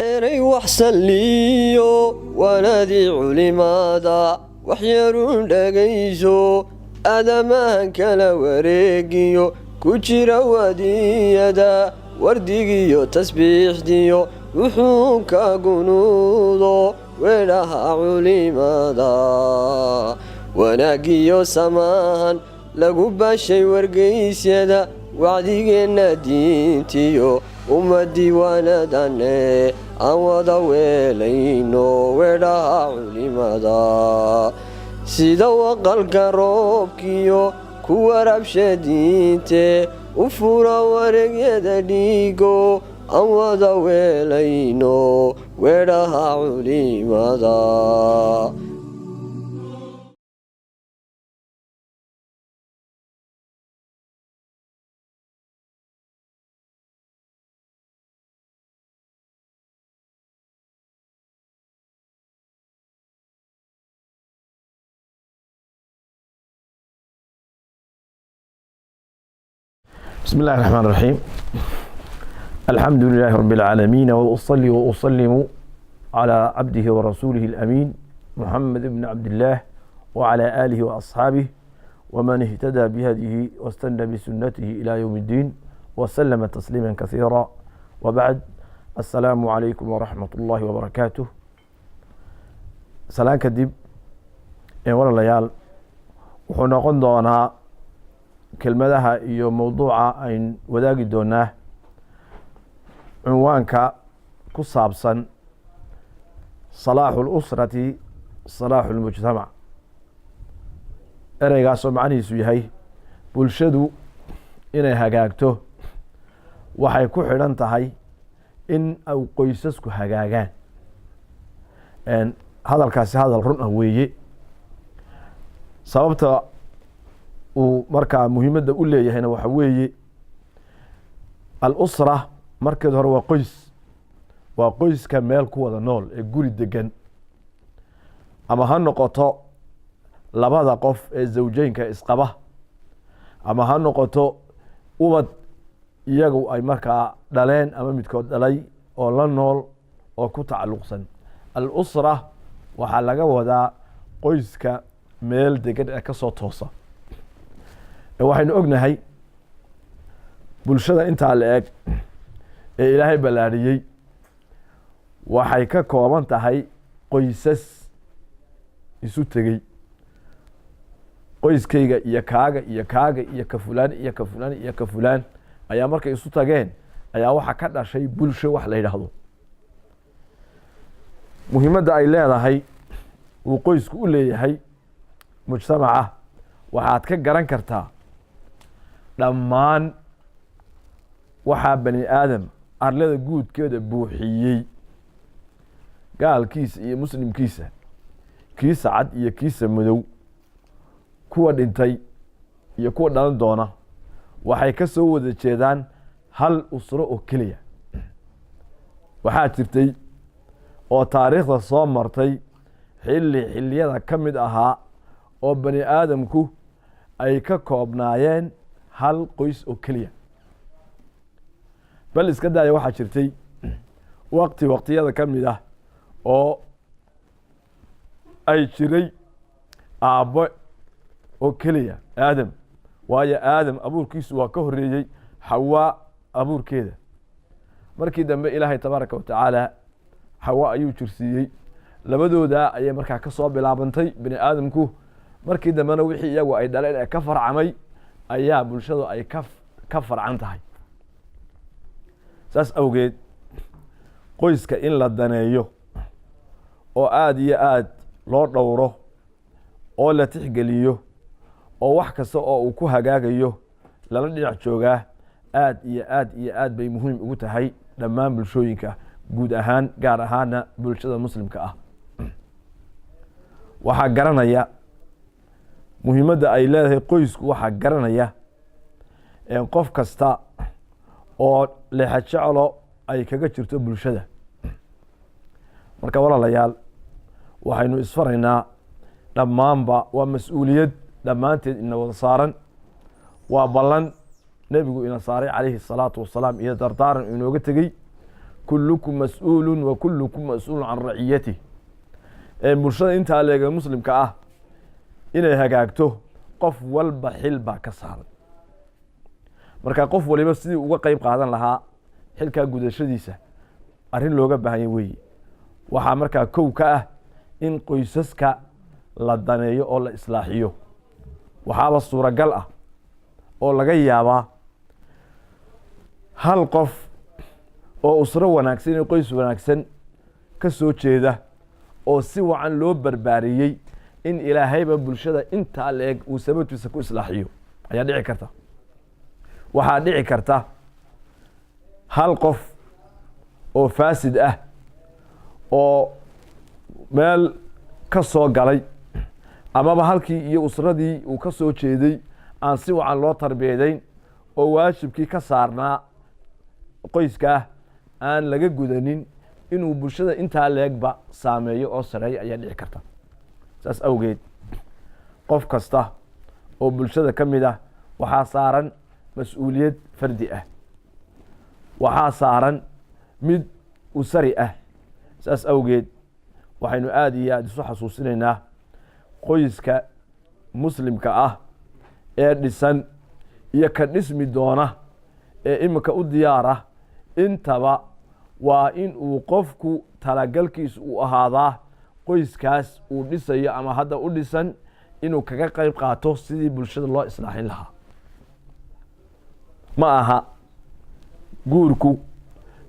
eray waxsan liyo waanadii culimaada waxyaruun dhagayso aadamahan kala wareegiyo ku jira wadiyada wardigiyo tasbiixdiyo wuxuu ka gunuudo weedhaha culimada wanaagiyo samahan lagu bashay wargaysyada wacdigeenna diintiyo ummadii waanadane aan wada weelayno weedhaha culimada sida waqalka roobkiyo ku warabsha diinte u fura wareegyada dhiigo aan wada weelayno weedhaha culimada. بسم الله الرحمن الرحيم. الحمد لله رب العالمين، وأصلي وأسلم على عبده ورسوله الأمين محمد بن عبد الله وعلى آله وأصحابه ومن اهتدى بهديه واستنى بسنته إلى يوم الدين وسلم تسليما كثيرا، وبعد. السلام عليكم ورحمة الله وبركاته. سلام كدب ولا ليال وحنا قندونا kelmadaha iyo mowduuca ayn wadaagi doonaa cinwaanka ku saabsan salaaxu lusrati salaaxu lmujtamac. ereygaasoo macnihiisu yahay bulshadu inay hagaagto waxay ku xidhan tahay in ay qoysasku hagaagaan. hadalkaasi hadal run ah weeye. sababta uu markaa muhiimadda u leeyahayna waxa weeye al-usra markeed hore waa qoyska meel ku wada nool ee guri degan, ama ha noqoto labada qof ee zawjeynka isqaba, ama ha noqoto ubad iyagu ay markaa dhaleen ama midkood dhalay oo la nool oo ku tacalluqsan. al-usra waxaa laga wadaa qoyska meel degan ee kasoo toosa. waxaynu ognahay bulshada intaa la eg ee ilaahay ballaariyey waxay ka kooban tahay qoysas isu tegey. qoyskayga iyo kaaga iyo kaaga iyo ka fulaan iyo ka fulaan iyo ka fulaan ayaa markay isu tageen ayaa waxaa ka dhashay bulsho wax la yidhaahdo. muhiimadda ay leedahay uu qoysku u leeyahay mujtamaca waxaad ka garan kartaa dhammaan waxaa bani aadam arlada guudkeeda buuxiyey, gaalkiisa iyo muslimkiisa, kiisa cad iyo kiisa madow, kuwa dhintay iyo kuwa dhalan doona, waxay ka soo wada jeedaan hal usro oo keliya. waxaa jirtay oo taariikhda soo martay xilliyada ka mid ahaa oo bani aadamku ay ka koobnaayeen hal qoys oo keliya. bal iska daaya waxaa jirtay waqtiyada ka mid ah oo ay jiray aabbo oo keliya, aadam. waayo aadam abuurkiisu waa ka horeeyey xawaa abuurkeeda. markii dambe ilaahay tabaaraka watacaala xawa ayuu jirsiiyey, labadooda ayay markaa ka soo bilaabantay bini aadamku. markii dambena wixii iyagu ay dhaleen ee ka farcamay ayaa bulshadu ay ka farcan tahay. saas awgeed qoyska in la daneeyo oo aada iyo aad loo dhowro oo la tixgeliyo oo wax kasta oo uu ku hagaagayo lala dhinac joogaa aad iyo aad iyo aad bay muhiim ugu tahay dhammaan bulshooyinka guud ahaan, gaar ahaana bulshada muslimka ah. waxaa garanaya muhiimadda ay leedahay qoysku, waxaa garanaya qof kasta oo leexa jeclo ay kaga jirto bulshada. marka walaalayaal waxaynu isfaraynaa dhammaanba waa mas-uuliyad dhammaanteed ina wada saaran, waa ballan nebigu ina saaray calayhi الsalaatu wasalaam iyo dardaaran inooga tegey. kullukum mas-uulun wa kullukum mas-uulun can raciyatih bulshada intaa leega muslimka ah inay hagaagto qof walba xil baa ka saaran marka qof waliba sidii uga qayb qaadan lahaa xilkaa gudashadiisa arrin looga baahanya weeye waxaa markaa kow ka ah in qoysaska la daneeyo oo la islaaxiyo waxaaba suuragal ah oo laga yaabaa hal qof oo usro wanaagsan iyo qoys wanaagsan ka soo jeeda oo si wacan loo barbaariyey in ilaahayba bulshada intaa la-eg uu sababtiisa ku islaaxiyo ayaa dhici karta waxaa dhici karta hal qof oo faasid ah oo meel ka soo galay amaba halkii iyo usradii uu ka soo jeeday aan si wacan loo tarbiyadeyn oo waajibkii ka saarnaa qoyskaa aan laga gudanin inuu bulshada intaa leegba saameeyo oo sareeyo ayaa dhici karta saas awgeed qof kasta oo bulshada ka mid ah waxaa saaran mas-uuliyad fardi ah waxaa saaran mid usari ah saas awgeed waxaynu aada iyo aada isu xasuusinaynaa qoyska muslimka ah ee dhisan iyo ka dhismi doona ee iminka u diyaar ah intaba waa in uu qofku talagalkiisa uu ahaadaa qoyskaas uu dhisayo ama hadda u dhisan inuu kaga qayb qaato sidii bulshada loo islaaxin lahaa ma aha guurku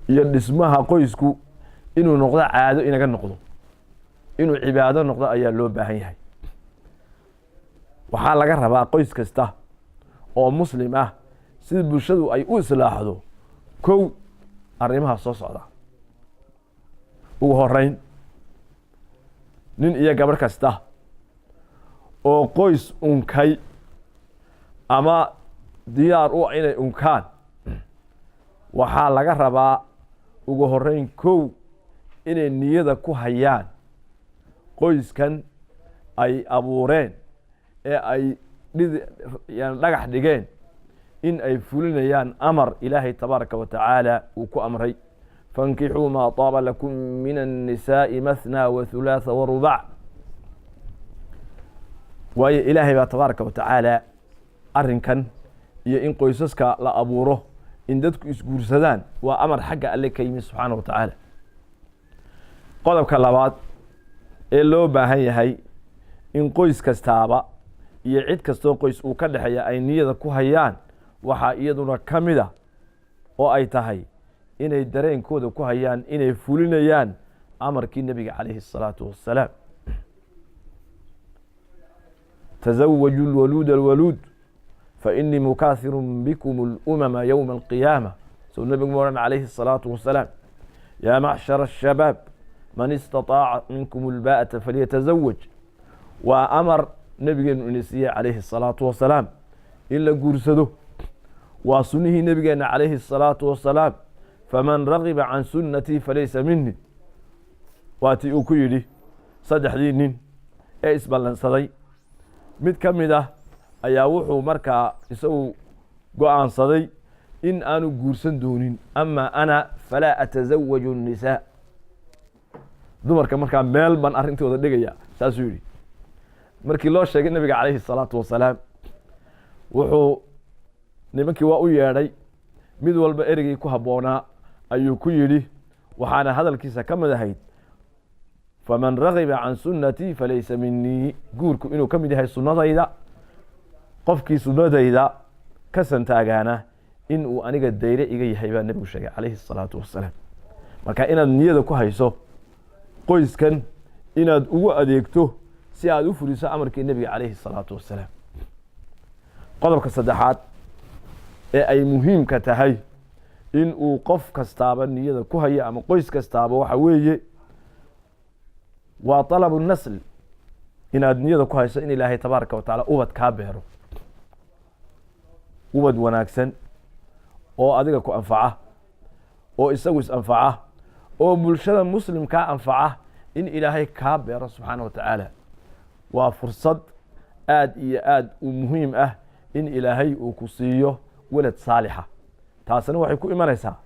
iyo dhismaha qoysku inuu noqdo caado inaga noqdo inuu cibaado noqdo ayaa loo baahan yahay waxaa laga rabaa qoys kasta oo muslim ah sida bulshadu ay u islaaxdo kow arrimaha soo socda ugu horeyn nin iyo gabarh kasta oo qoys unkay ama diyaar u inay unkaan waxaa laga rabaa ugu horeyn kow inay niyada ku hayaan qoyskan ay abuureen ee ay dhagax dhigeen in ay fulinayaan amar ilaahay tabaaraka wa tacaala uu ku amray fankixuu maa taaba lakum min الnisaaءi maثnaa waثulaatha warubac waayo ilaahay baa tabaaraka wa tacaala arrinkan iyo in qoysaska la abuuro in dadku isguursadaan waa amar xagga alle ka yimi subxaana wa tacaala qodobka labaad ee loo baahan yahay in qoys kastaaba iyo cid kastoo qoys uu ka dhexeeya ay niyada ku hayaan waxaa iyaduna ka mid a oo ay tahay inay dareenkooda ku hayaan inay fulinayaan amarkii nebiga calayhi الsalaatu wassalaam تزوجوا الولود الولود فإني مكاثر بكم الأمم يوم القيامة سو النبي مولانا عليه الصلاة والسلام يا معشر الشباب من استطاع منكم الباءة فليتزوج وأمر نبي النسية عليه الصلاة والسلام إلا قرسده وسنه نبي عليه الصلاة والسلام فمن رغب عن سنتي فليس مني واتي أكيدي صدح دينين إيس بلنصدي mid ka mid ah ayaa wuxuu markaa isagu go-aansaday in aanu guursan doonin ama ana falaa atasawaju الnisaa dumarka markaa meel baan arrintooda dhigaya saasuu yidhi markii loo sheegay nabiga calayhi الsalaatu wasalaam wuxuu nimankii waa u yeedhay mid walba ereygii ku habboonaa ayuu ku yidhi waxaana hadalkiisa ka mid ahayd faman ragiba can sunnatii falaysa minii guurku inuu ka mid yahay sunnadayda qofkii sunnadayda ka santaagaana in uu aniga dayre iga yahay baa nebigu sheegay calayhi الsalaatu wassalaam marka inaad niyada ku hayso qoyskan inaad ugu adeegto si aad u fuliso amarkii nebiga calayhi الsalaatu wassalaam qodobka saddexaad ee ay muhiimka tahay in uu qof kastaaba niyada ku hayo ama qoys kastaaba waxa weeye waa طalabu الnasl inaad niyada ku hayso in ilaahay tabaaraka wa tacaala ubad kaa beero ubad wanaagsan oo adiga ku anfaca oo isagu is anfaca oo bulshada muslimkaa anfaca in ilaahay kaa beero subxaana wa tacaala waa fursad aad iyo aad u muhiim ah in ilaahay uu ku siiyo walad saalixa taasina waxay ku imanaysaa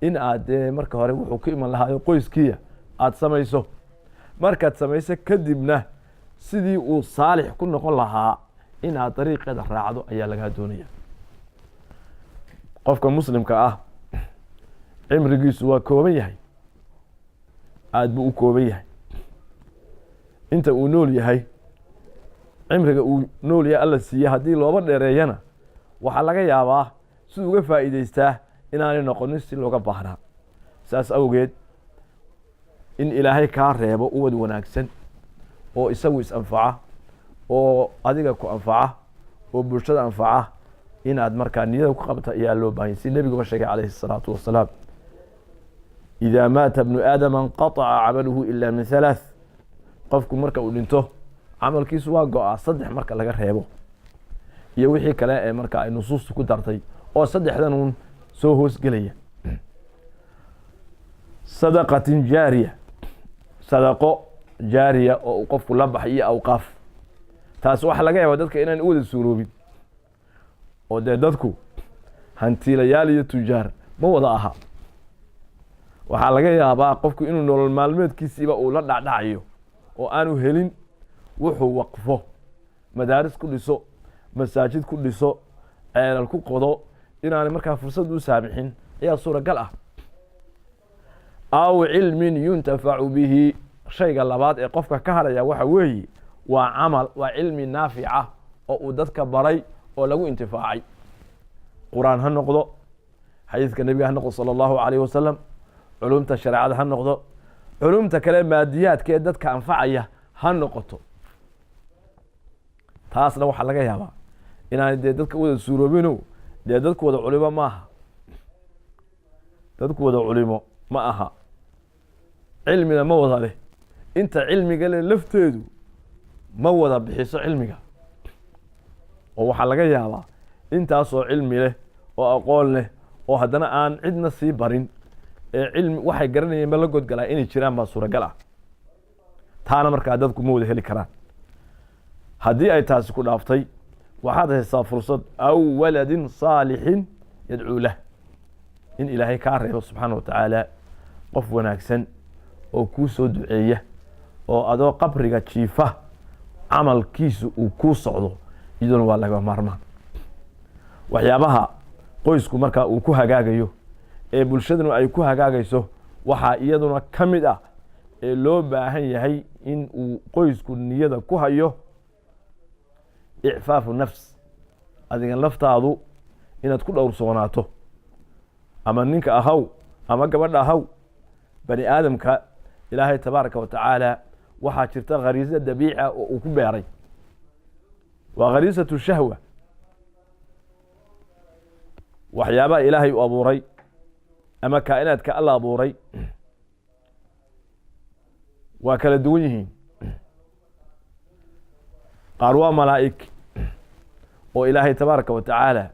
in aad marka hore wuxuu ku iman lahaa qoyskiya aad samayso, markaad samayso kadibna sidii uu saalix ku noqon lahaa in aad dariiqeeda raacdo ayaa lagaa doonaya. qofka muslimka ah cimrigiisu waa kooban yahay, aad buu u kooban yahay. inta uu nool yahay, cimriga uu nool yahay alla siiye haddii looba dheereeyana waxaa laga yaabaa si uga faa'iidaystaa inaanay noqonin si looga baahnaa. saas awgeed in ilaahay kaa reebo ubad wanaagsan oo isagu is anfaca, oo adiga ku anfaca, oo bulshada anfaca, inaad markaa niyada ku qabta ayaa loo baahan yahay. si nebiguba sheegay calayhi الsalaatu wasalaam, idaa maata bnu aadama inqaطaca camaluhu ila min halaaث. qofku marka uu dhinto camalkiisu waa go-a, 3 marka laga reebo iyo wixii kale ee marka ay nusuustu ku dartay oo 3dan uun soo hoosgelaya. sadaqatin jaariya, sadaqo jaariya oo uu qofku la baxay iyo awqaaf. taas waxaa laga yaabaa dadka inaan u wada suuroobin, oo dee dadku hantiilayaal iyo tujaar ma wada aha. waxaa laga yaabaa qofku inuu nolol maalmeedkiisiiba uu la dhacdhacayo oo aanu helin wuxuu waqfo, madaaris ku dhiso, masaajid ku dhiso, ceelal ku qodo, inaanay markaa fursad u saamixin ayaa suuragal ah. aw cilmin yuntafacu bihi. shayga labaad ee qofka ka hadhaya waxa weeye waa camal, waa cilmi naafica oo uu dadka baray oo lagu intifaacay. qur'aan ha noqdo, xadiiska nebiga ha noqdo salى اllahu عalيه wasalam, culumta shareecada ha noqdo, culumta kale maadiyaadka ee dadka anfacaya ha noqoto. taasna waxaa laga yaabaa inaanay dee dadka wada suuroobino, dee dadku wada culimo ma aha, dadku wada culimo ma aha, cilmina ma wada leh. inta cilmiga leh lafteedu ma wada bixiso cilmiga, oo waxaa laga yaabaa intaasoo cilmi leh oo aqoon leh oo haddana aan cidna sii barin ee cilmi waxay garanayeen ba la godgalaa inay jiraan baa suuragal ah. taana markaa dadku ma wada heli karaan. haddii ay taasi ku dhaaftay, waxaad haysaa fursad aw waladin saalixin yadcuu lah, in ilaahay kaa reebo subxaana wa tacaala qof wanaagsan oo kuu soo duceeya, oo adoo qabriga jiifa camalkiisu uu kuu socdo, iyaduna waa laga maarmaan. waxyaabaha qoysku markaa uu ku hagaagayo ee bulshaduna ay ku hagaagayso waxaa iyaduna ka mid ah ee loo baahan yahay in uu qoysku niyada ku hayo icfaafu nafs. adigan laftaadu inaad ku dhowrsoonaato, ama ninka ahaw ama gabadha ahaw. bani aadamka ilaahay tabaaraka wa tacaala waxaa jirta khariisa dabiica oo uu ku beeray, waa khariisatu shahwa. waxyaabaha ilaahay u abuuray ama kaa'inaadka alla abuuray waa kala duwan yihiin. qaar waa malaa'ig oo ilaahay tabaaraka wa tacaala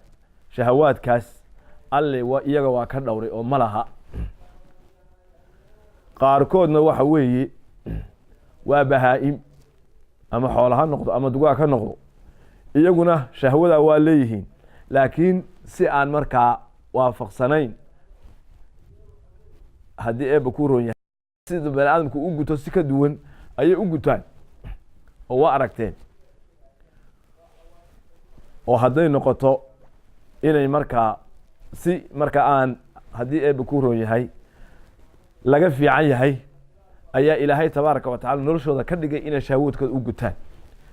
shahawaadkaas alle iyaga waa ka dhowray oo ma laha. qaarkoodna waxa weeye waa bahaa'im, ama xoolo ha noqdo ama dugaag ha noqdo, iyaguna shahwada waa leeyihiin, laakiin si aan markaa waafaqsanayn. haddii eebba ku roon yahay sida bani aadamku u guto si ka duwan ayay u gutaan, oo waa aragteen. oo hadday noqoto inay markaa si marka aan haddii eebba ku roon yahay laga fiican yahay, ayaa ilaahay tabaaraka wa tacala noloshooda ka dhigay inay shahwoodkooda u gutaan.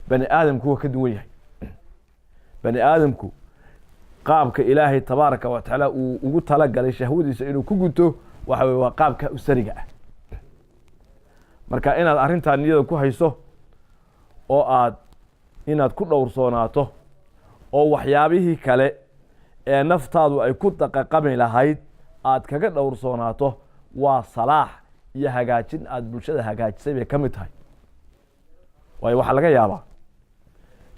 bani aadamku waa ka duwan yahay. bani aadamku qaabka ilaahay tabaaraka wa tacaala uu ugu talagalay shahwadiisa inuu ku guto waxa weye waa qaabka usariga ah. marka inaad arrintaa niyada ku hayso oo aad inaad ku dhowrsoonaato, oo waxyaabihii kale ee naftaadu ay ku daqaqami lahayd aad kaga dhowrsoonaato, waa salaax iyo hagaajin aad bulshada hagaajisay bay ka mid tahay. waayo waxaa laga yaabaa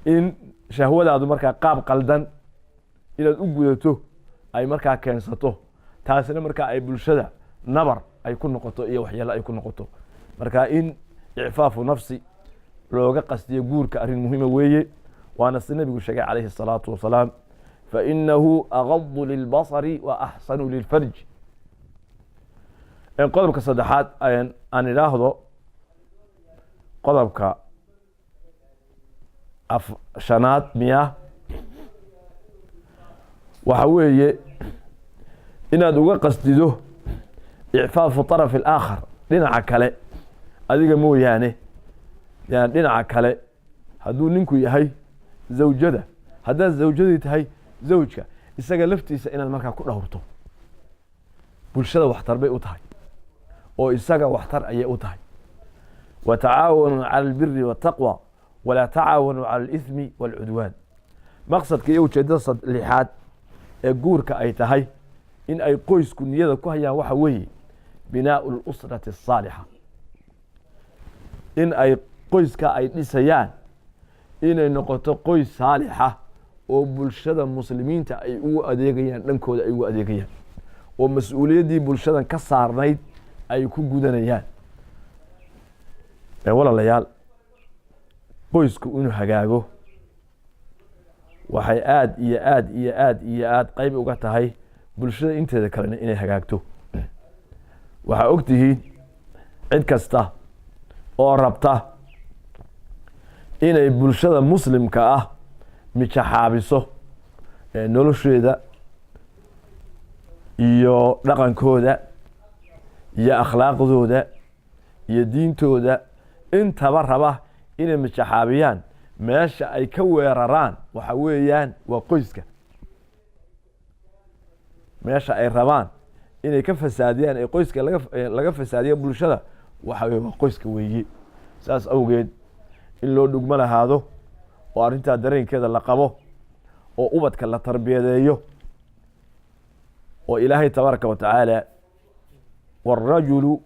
in shahwadaadu markaa qaab qaldan inaad u gudato ay markaa keensato, taasina markaa ay bulshada nabar ay ku noqoto iyo waxyeelo ay ku noqoto. marka in icfaafu nafsi looga qasdiyo guurka arrin muhiima weeye, waana si nabigu sheegay calayhi الsalaatu wasalaam, fainahu agadu lilbasari wa axsanu lilfarj. qodobka saddexaad aan idhaahdo qodobka shanaad miya waxa weeye inaad uga qasdido icfaafu طaraf الآkhar dhinaca kale adiga mooyaane yani dhinaca kale hadduu ninku yahay zawjada haddaad zawjadii tahay zawjka isaga laftiisa inaad markaa ku dhowrto bulshada waxtar bay u tahay oo isaga waxtar ayay u tahay watacaawanuu cala albiri waataqwa walaa tacaawanuu cala alismi waalcudwaan maqsadka iyo ujeeddada lixaad ee guurka ay tahay in ay qoysku niyada ku hayaan waxa weeye binaau lusrati asaalixa in ay qoyska ay dhisayaan inay noqoto qoys saalixa oo bulshada muslimiinta ay ugu adeegayaan dhankooda ay ugu adeegayaan oo mas-uuliyaddii bulshadan ka saarnayd ay ku gudanayaan walaalayaal qoysku inuu hagaago waxay aad iyo aad iyo aad iyo aad qayb uga tahay bulshada inteeda kalena inay hagaagto waxaa og tihiin cid kasta oo rabta inay bulshada muslimka ah mijaxaabiso nolosheeda iyo dhaqankooda iyo akhlaaqdooda iyo diintooda intaba raba inay mijaxaabiyaan meesha ay ka weeraraan waxa weeyaan waa qoyska meesha ay rabaan inay ka fasaadiyaan ee qoyska laga fasaadiya bulshada waxa weye waa qoyska weeye saas awgeed in loo dhugmo lahaado oo arrintaa dareenkeeda la qabo oo ubadka la tarbiyadeeyo oo ilaahay tabaaraka wa tacaala wاrajulu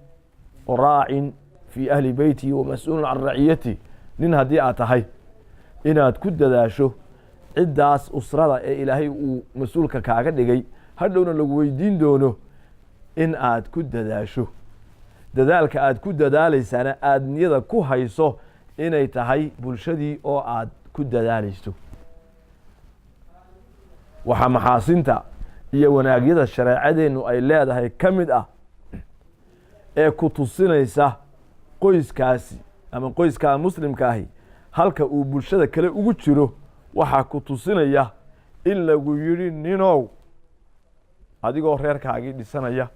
raacin fii ahli beyti wamas-uulun can raciyati nin haddii aad tahay inaad ku dadaasho ciddaas usrada ee ilaahay uu mas-uulka kaaga dhigay hadhowna lagu weydiin doono in aad ku dadaasho dadaalka aad ku dadaalaysaana aada niyada ku hayso inay tahay bulshadii oo aad ku dadaalayso waxaa maxaasinta iyo wanaagyada shareecadeennu ay leedahay ka mid ah ee ku tusinaysa qoyskaasi ama qoyskaa muslimka ahi halka uu bulshada kale ugu jiro waxaa ku tusinaya in lagu yidhi ninow adigoo reerkaagii dhisanaya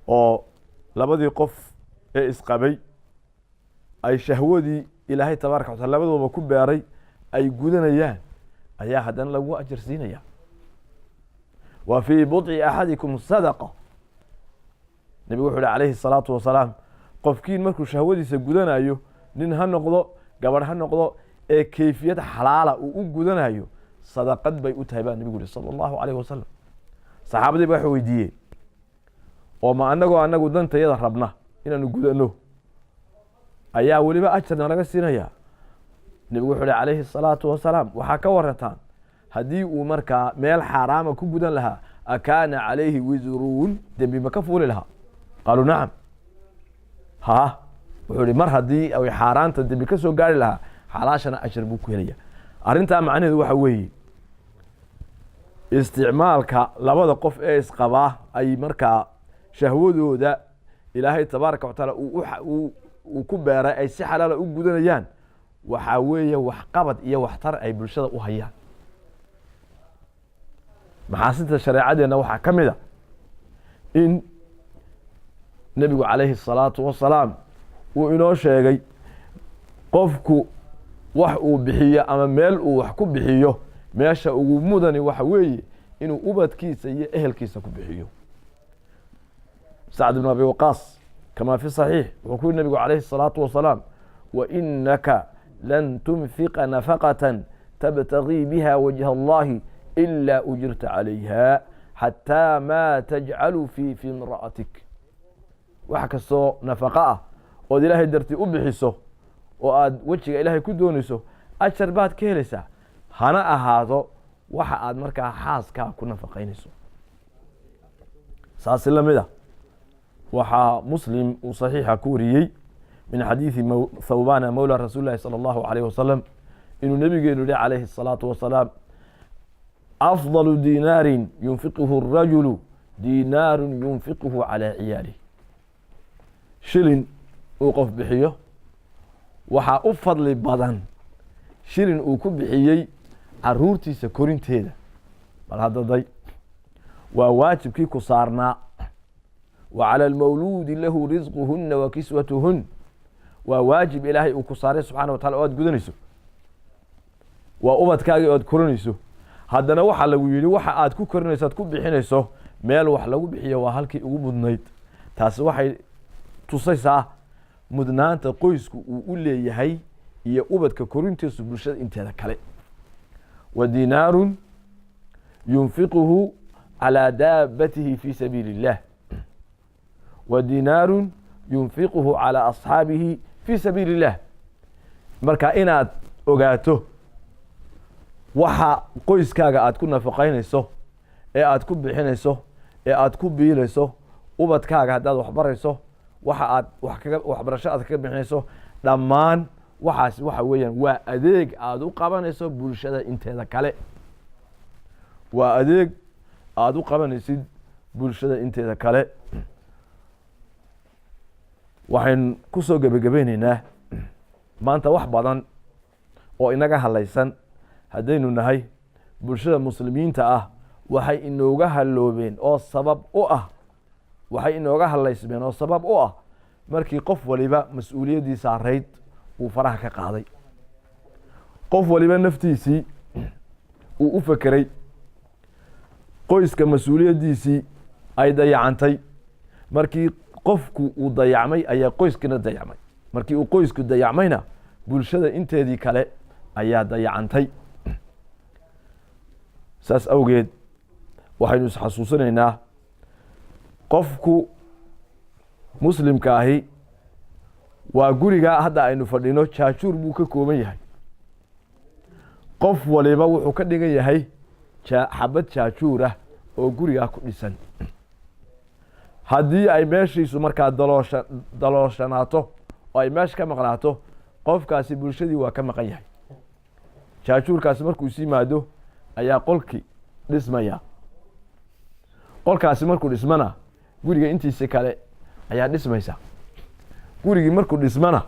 oo labadii qof ee isqabay ay shahwadii ilaahay tabaaraka wataala labadooba ku beeray ay gudanayaan ayaa haddana lagu ajar siinaya wa fii budci axadikum sadaqa nebigu wuxuu uhi calayhi الsalaatu wasalaam qofkiin markuu shahwadiisa gudanayo nin ha noqdo gabadh ha noqdo ee kayfiyad xalaala uu u gudanayo sadaqad bay u tahay baa nebigu yihi salى اllahu alayh wasalam saxaabadii ba waxa weydiiyey oo ma anagu dantayada rabna inaanu gudano ayaa weliba ajarna laga siinaya nebigu wuxuu uhi calayhi الsalaatu wasalaam waxaa ka warantaan haddii uu markaa meel xaaraama ku gudan lahaa akaana calayhi wisruun dembi ma ka fuuli lahaa qaaluu nacam ha wuxuu ihi mar haddii ay xaaraanta dembi ka soo gaari lahaa xalaashana ajar buu ku helaya arrintaa macnaheedu waxa weeye isticmaalka labada qof ee isqabaa ay markaa shahwadooda ilaahay tabaaraka watacaala uu ku beeray ay si xalaala u gudanayaan waxaa weeye waxqabad iyo waxtar ay bulshada u hayaan maxaasinta shareecadeenna waxaa ka mid a in nebigu calayhi الsalaatu wasalaam uu inoo sheegay qofku wax uu bixiyo ama meel uu wax ku bixiyo meesha ugu mudani waxa weeye inuu ubadkiisa iyo ehelkiisa ku bixiyo sacd bn abi waqaas kama fi صaxiix wuxuu ku yihi nebigu calayhi الsalaatu wasalaam wainaka lan tunfiqa nafaqaة tabtagii biha wajha allahi ilaa ujirta calayha xataa maa tajcalu fi imra'atik wax kastoo nafaqo ah ood ilaahay dartii u bixiso oo aad wejiga ilaahay ku doonayso ajar baad ka helaysaa hana ahaado waxa aad markaa xaaskaa ku nafaqaynayso saasi la mid a waxaa muslim uu saxiixa ku wariyey min xadiidi thawbana mawla rasuuli lahi salى اllahu alayh wasalam inuu nebigeenu yihi calayhi الsalaatu wasalaam afضل dinaarin yunfiqhu الrajulu دينار ينفقه على عياله شلن وقف بحيه waxaa u fadli badan shilin uu ku bixiyey caruurtiisa korinteeda bal haddaday waa waajibkii ku saarnaa wa cala almawluudi lahu risquhunna wa kiswatuhun waa waajib ilaahay uu ku saaray subxaana wa tacala oo aad gudanayso waa ubadkaagii oad korinayso haddana waxaa lagu yidhi waxa aad ku korinayso aad ku bixinayso meel wax lagu bixiyo waa halkii ugu mudnayd taasi waxay tusaysaa mudnaanta qoysku uu u leeyahay iyo ubadka korintiisu bulshada inteeda kale wa dinaarun yunfiquhu calaa daabatihi fi sabiili illah wa dinaarun yunfiquhu calaa asxaabihi fi sabiili illah marka inaad ogaato waxa qoyskaaga aad ku nafaqaynayso ee aad ku bixinayso ee aad ku biilayso ubadkaaga haddaad waxbarayso waxa aad waxbarasho aad kaga bixinayso dhammaan waxaas waxa weeyaan waa adeeg aad u qabanayso bulshada inteeda kale waa adeeg aad u qabanaysid bulshada inteeda kale waxaan ku soo gebagabeynaynaa maanta wax badan oo inaga hadlaysan haddaynu nahay bulshada muslimiinta ah waxay inooga halloobeen oo sabab u ah waxay inooga hadlaysmeen oo sabab u ah markii qof waliba mas-uuliyaddii saarayd uu faraha ka qaaday qof waliba naftiisii uu u fekeray qoyska mas-uuliyaddiisii ay dayacantay markii qofku uu dayacmay ayaa qoyskina dayacmay markii uu qoysku dayacmayna bulshada inteedii kale ayaa dayacantay saas awgeed waxaynu isxasuusinaynaa qofku muslimka ahi waa gurigaa hadda aynu fadhino jaajuur buu ka kooban yahay qof waliba wuxuu ka dhigan yahay xabad jaajuur ah oo gurigaa ku dhisan haddii ay meeshiisu markaa dalooshanato oo ay meesha ka maqnaato qofkaasi bulshadii waa ka maqan yahay jaajuurkaasi markuu is yimaado ayaa qolkii dhismaya qolkaasi markuu dhismana guriga intiisa kale ayaa dhismaysa gurigii markuu dhismana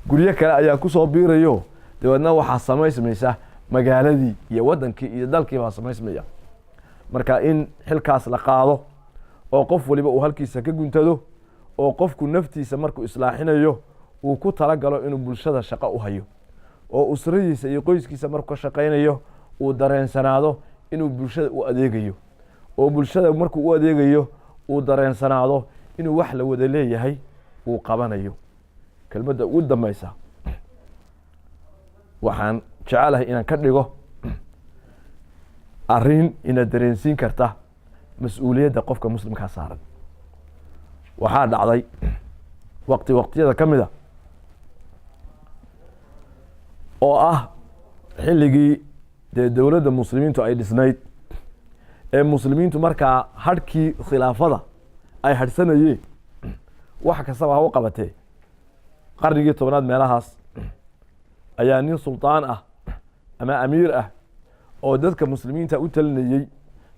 guryo kale ayaa ku soo biirayo dabeedna waxaa samaysmaysa magaaladii iyo wadankii iyo dalkii baa samaysmaya marka in xilkaas la qaado oo qof waliba uu halkiisa ka guntado oo qofku naftiisa markuu islaaxinayo uu ku talagalo inuu bulshada shaqo u hayo oo usradiisa iyo qoyskiisa markuu ka shaqaynayo uu dareensanaado inuu bulshada u adeegayo oo bulshada markuu u adeegayo uu dareensanaado inuu wax la wada leeyahay uu qabanayo kelmadda ugu dambaysa waxaan jecelahay inaan ka dhigo arrin ina dareensiin karta mas-uuliyadda qofka muslimkaa saaran waxaa dhacday waqtiyada ka mida oo ah xilligii dee dowladda muslimiintu ay dhisnayd ee muslimiintu markaa hadhkii khilaafada ay hadhsanayeen wax kastaba ha u qabatee qarnigii 10aad meelahaas ayaa nin sultaan ah ama amiir ah oo dadka muslimiinta u talinayey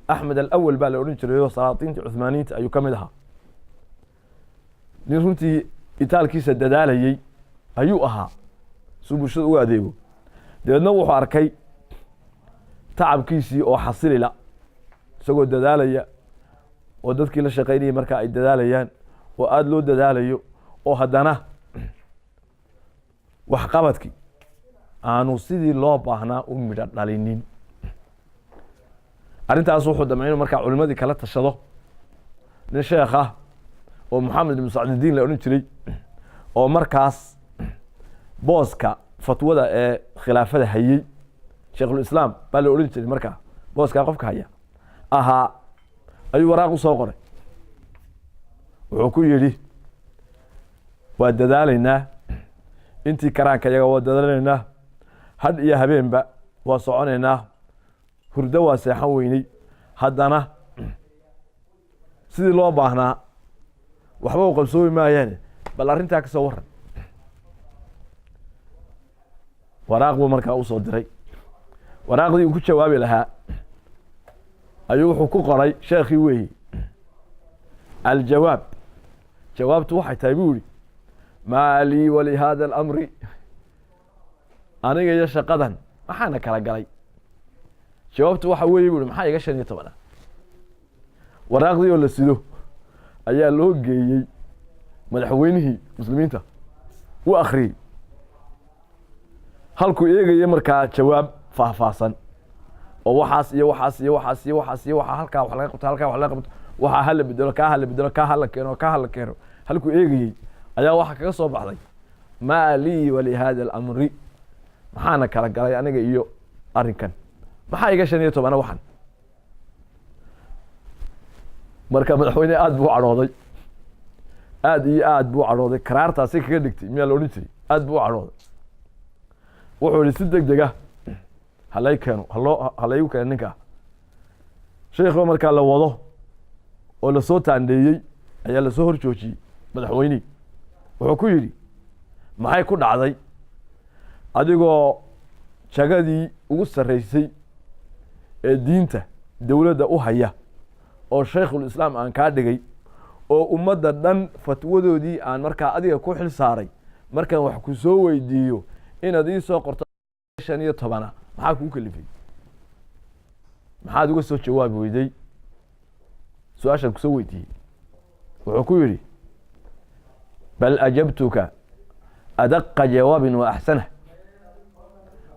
axmed alawal baa la odhan jiray oo salaatiintii cuhmaaniyiinta ayuu ka mid ahaa nin runtii itaalkiisa dadaalayey ayuu ahaa suu bulshada uga adeego dabeedna wuxuu arkay tacabkiisii oo xasilila isagoo dadaalaya oo dadkii la shaqaynayay markaa ay dadaalayaan oo aada loo dadaalayo oo haddana waxqabadkii aanu sidii loo baahnaa u midho dhalinin arrintaas wuxuu damcay inuu markaa culimadii kala tashado nin sheekh ah oo maxamed ibn sacdidiin la odhan jiray oo markaas booska fatwada ee khilaafada hayey sheikhulislaam baa la odhan jiray markaa booskaa qofka haya ahaa ayuu waraaq u soo qoray wuxuu ku yidhi waa dadaalaynaa intii karaanka iyaga waa dadaalaynaa hadh iyo habeenba waa soconaynaa hurdo waa seexan weynay haddana sidii loo baahnaa waxba u qabsoomi maayaane bal arrintaa ka soo waran waraaq buu markaa u soo diray waraaqdii uu ku jawaabi lahaa ayuu wuxuu ku qoray sheekhii weeye aljawaab jawaabtu waxay tahay buu yidhi maa lii walihada alamri aniga iyo shaqadan maxaana kala galay jawaabtu waxa weeye buu yidhi maxaa iga 15 waraaqdii oo la sido ayaa loo geeyey madaxweynihii muslimiinta u akhriyey halkuu eegaya markaa jawaab faahfaahsan oo waxaas iyo waxaas iyo waxaas iyo waxaas iyo waxa halkaa wax laga qabto halkaa wax laga qabto waxa hal bedelo ka hal bedelo ka hal keeno ka hal keeno halkuu eegayay ayaa waxa kaga soo baxday ma li wa li hada al-amri maxaana kala galay aniga iyo arinkan maxaa iga 15 waxan marka madaxweyne aad buu cadhooday aad iyo aad buu cadhooday karaartaasi kaga dhigtay miyaa la odhan jiray aad buu cadhooday wuxuu yidhi si degdeg ah halay keeno halayu keeno ninka sheekhu markaa la wado oo la soo taandeeyey ayaa la soo hor joojiyey madaxweynihii wuxuu ku yidhi maxay ku dhacday adigoo jagadii ugu sarraysay ee diinta dowladda u haya oo shaykhul islaam aan kaa dhigay oo ummadda dhan fatwadoodii aan markaa adiga ku xil saaray markaan wax ku soo weydiiyo inaad ii soo qorto 15 maxaa kuu kalifay maxaad uga soo jawaabi weyday su-aashaad ku soo weydiiyey wuxuu ku yidhi bal ajabtuka adaqa jawaabin wa axsanah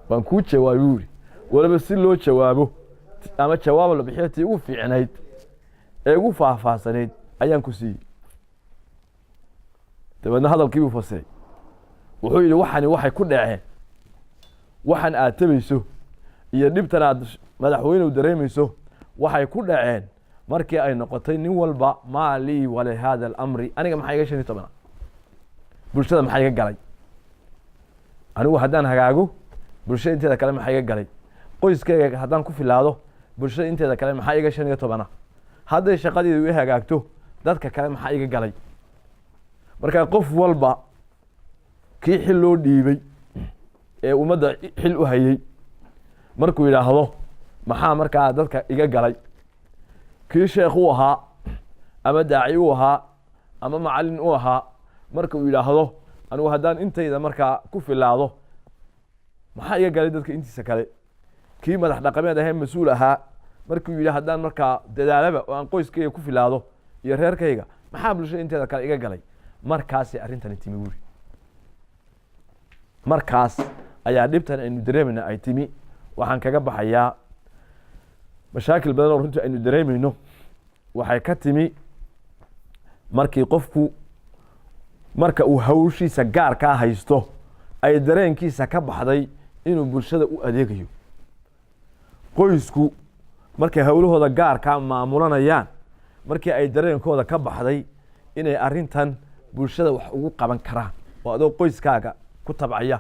waan kuu jawaabi yidhi waliba si loo jawaabo ama jawaab la bixiyo tii ugu fiicnayd ee ugu faahfaahsanayd ayaan ku siiyey dabeedna hadalkii buu fasiray wuxuu yidhi waxani waxay ku dhaceen waxan aad tabayso iyo dhibtan aad madaxweynuhu dareemayso waxay ku dhaceen markii ay noqotay nin walba maa lii wali hada alamri aniga maxaa iga 15 bulshada maxaa iga galay anigu haddaan hagaago bulshada inteeda kale maxaa iga galay qoyskayga haddaan ku filaado bulshada inteeda kale maxaa iga 15 hadday shaqadeedu i hagaagto dadka kale maxaa iga galay marka qof walba kii xil loo dhiibay ee ummadda xil u hayay markuu yidhaahdo maxaa markaa dadka iga galay kii sheekh u ahaa ama daaci u ahaa ama macallin u ahaa markuu yidhaahdo anigu haddaan intayda markaa ku filaado maxaa iga galay dadka intiisa kale kii madax dhaqameed ahee mas-uul ahaa markuu yidhi haddaan markaa dadaalaba oo aan qoyskayga ku filaado iyo reerkayga maxaa bulshada inteeda kale iga galay markaasi arrintani timi wuri markaas ayaa dhibtan aynu dareemayna ay timi waxaan kaga baxayaa mashaakil badan oo runtii aynu dareemayno waxay ka timi markii qofku marka uu hawshiisa gaarkaa haysto ay dareenkiisa ka baxday inuu bulshada u adeegayo qoysku markay hawlahooda gaarkaa maamulanayaan markii ay dareenkooda ka baxday inay arrintan bulshada wax ugu qaban karaan oo adoo qoyskaaga ku tabcaya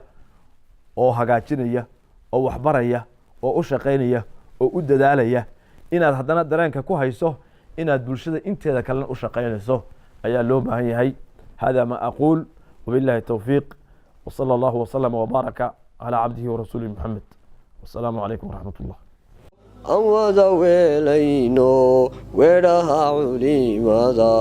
oo hagaajinaya oo waxbaraya oo u shaqaynaya oo u dadaalaya inaad haddana dareenka ku hayso inaad bulshada inteeda kalena u shaqaynayso ayaa loo baahan yahay hada ma aquul wabillahi tawfiiq وصلى الله وسلم وبارك على عبده ورسوله محمد والسلام عليكم ورحمة الله aan wada weelayno weedhaha culimada